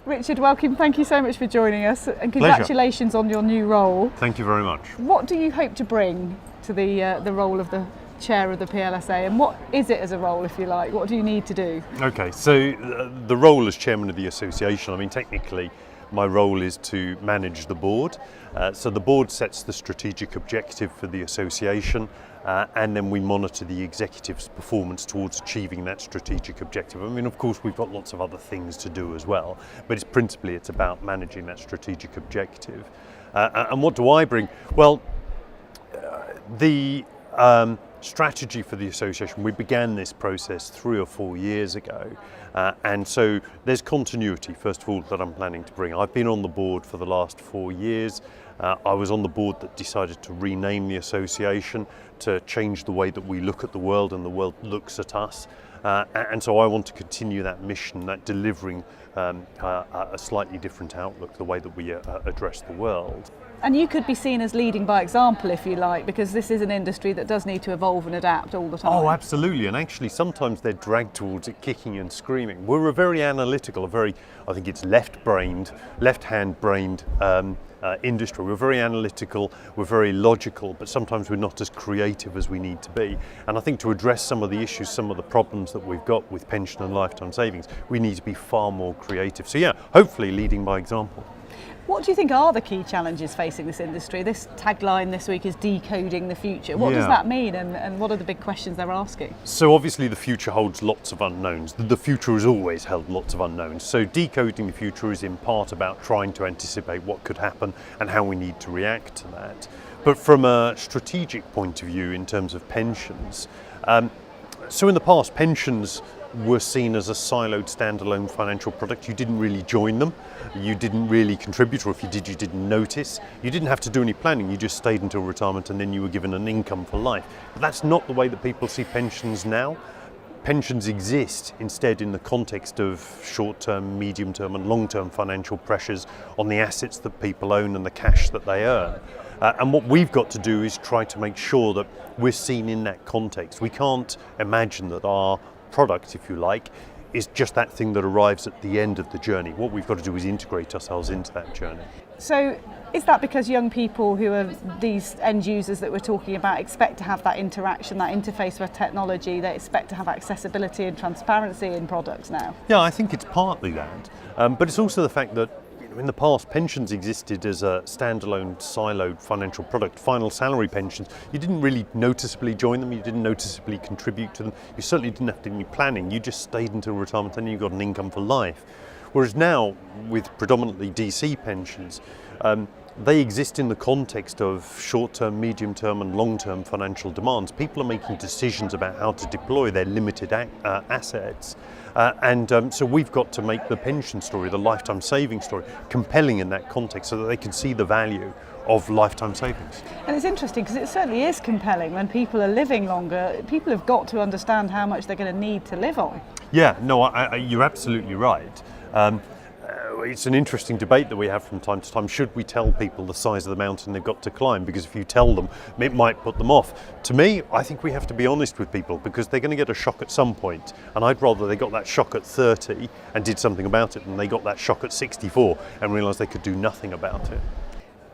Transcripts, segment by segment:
Richard, welcome. Thank you so much for joining us, and congratulations on your new role. Thank you very much. What do you hope to bring to the role of the chair of the PLSA, and what is it as a role, if you like? What do you need to do? Okay, so the role as chairman of the association, I mean, technically my role is to manage the board. So the board sets the strategic objective for the association, and then we monitor the executive's performance towards achieving that strategic objective. I mean, of course, we've got lots of other things to do as well, but it's about managing that strategic objective. And what do I bring? Well, the strategy for the association, we began this process 3 or 4 years ago, and so there's continuity, first of all, that I'm planning to bring. I've been on the board for the last 4 years. I was on the board that decided to rename the association, to change the way that we look at the world and the world looks at us. And so I want to continue that mission, that delivering a slightly different outlook, the way that we address the world. And you could be seen as leading by example, if you like, because this is an industry that does need to evolve and adapt all the time. Oh, absolutely. And actually, sometimes they're dragged towards it kicking and screaming. We're a very analytical, I think it's left-hand brained industry. We're very analytical, we're very logical, but sometimes we're not as creative as we need to be. And I think to address some of the issues, some of the problems that we've got with pension and lifetime savings, we need to be far more creative. So yeah, hopefully leading by example. What do you think are the key challenges facing this industry? This tagline this week is decoding the future. What does that mean, and what are the big questions they're asking? So obviously the future holds lots of unknowns. The future has always held lots of unknowns. So decoding the future is in part about trying to anticipate what could happen and how we need to react to that. But from a strategic point of view in terms of pensions, so in the past pensions were seen as a siloed standalone financial product. You didn't really join them, you didn't really contribute, or if you did, you didn't notice. You didn't have to do any planning, you just stayed until retirement and then you were given an income for life. But that's not the way that people see pensions now. Pensions exist instead in the context of short-term, medium-term and long-term financial pressures on the assets that people own and the cash that they earn. And what we've got to do is try to make sure that we're seen in that context. We can't imagine that our product, if you like, is just that thing that arrives at the end of the journey. What we've got to do is integrate ourselves into that journey. So is that because young people who are these end users that we're talking about expect to have that interaction, that interface with technology, they expect to have accessibility and transparency in products now? Yeah, I think it's partly that, but it's also the fact that in the past, pensions existed as a standalone, siloed financial product. Final salary pensions, you didn't really noticeably join them, you didn't noticeably contribute to them, you certainly didn't have to do any planning, you just stayed until retirement and you got an income for life. Whereas now, with predominantly DC pensions, they exist in the context of short-term, medium-term and long-term financial demands. People are making decisions about how to deploy their limited assets. So we've got to make the pension story, the lifetime savings story, compelling in that context so that they can see the value of lifetime savings. And it's interesting because it certainly is compelling when people are living longer. People have got to understand how much they're going to need to live on. Yeah, no, you're absolutely right. It's an interesting debate that we have from time to time. Should we tell people the size of the mountain they've got to climb? Because if you tell them, it might put them off. To me, I think we have to be honest with people because they're going to get a shock at some point. And I'd rather they got that shock at 30 and did something about it than they got that shock at 64 and realised they could do nothing about it.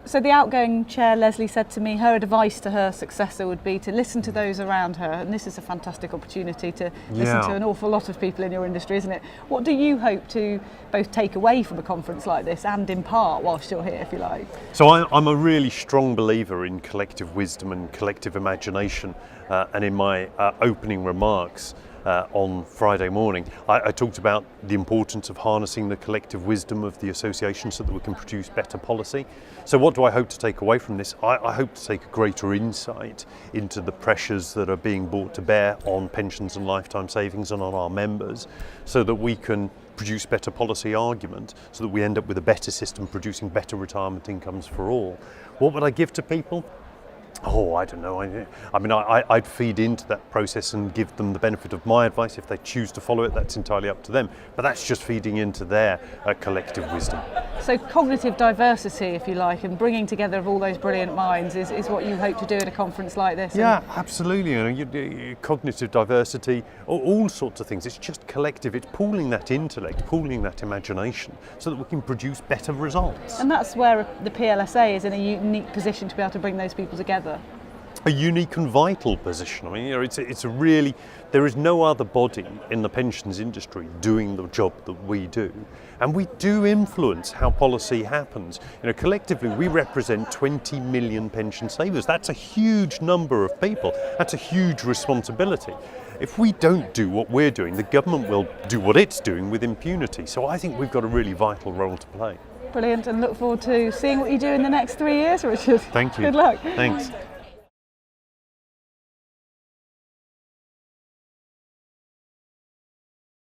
So the outgoing chair, Leslie, said to me her advice to her successor would be to listen to those around her, and this is a fantastic opportunity to listen to an awful lot of people in your industry, isn't it? What do you hope to both take away from a conference like this and impart whilst you're here, if you like? So I'm a really strong believer in collective wisdom and collective imagination, and in my opening remarks on Friday morning, I talked about the importance of harnessing the collective wisdom of the association so that we can produce better policy. So what do I hope to take away from this? I hope to take a greater insight into the pressures that are being brought to bear on pensions and lifetime savings and on our members so that we can produce better policy argument so that we end up with a better system producing better retirement incomes for all. What would I give to people? Oh, I don't know. I mean, I'd feed into that process and give them the benefit of my advice. If they choose to follow it, that's entirely up to them. But that's just feeding into their collective wisdom. So cognitive diversity, if you like, and bringing together of all those brilliant minds is what you hope to do at a conference like this. Yeah, absolutely. Cognitive diversity, all sorts of things. It's just collective. It's pooling that intellect, pooling that imagination, so that we can produce better results. And that's where the PLSA is in a unique position to be able to bring those people together. A unique and vital position. I mean, it's a really, there is no other body in the pensions industry doing the job that we do, and we do influence how policy happens. Collectively we represent 20 million pension savers. That's a huge number of people. That's a huge responsibility. If we don't do what we're doing, the government will do what it's doing with impunity. So I think we've got a really vital role to play. Brilliant, and look forward to seeing what you do in the next 3 years, Richard. Thank you. Good luck. Thanks.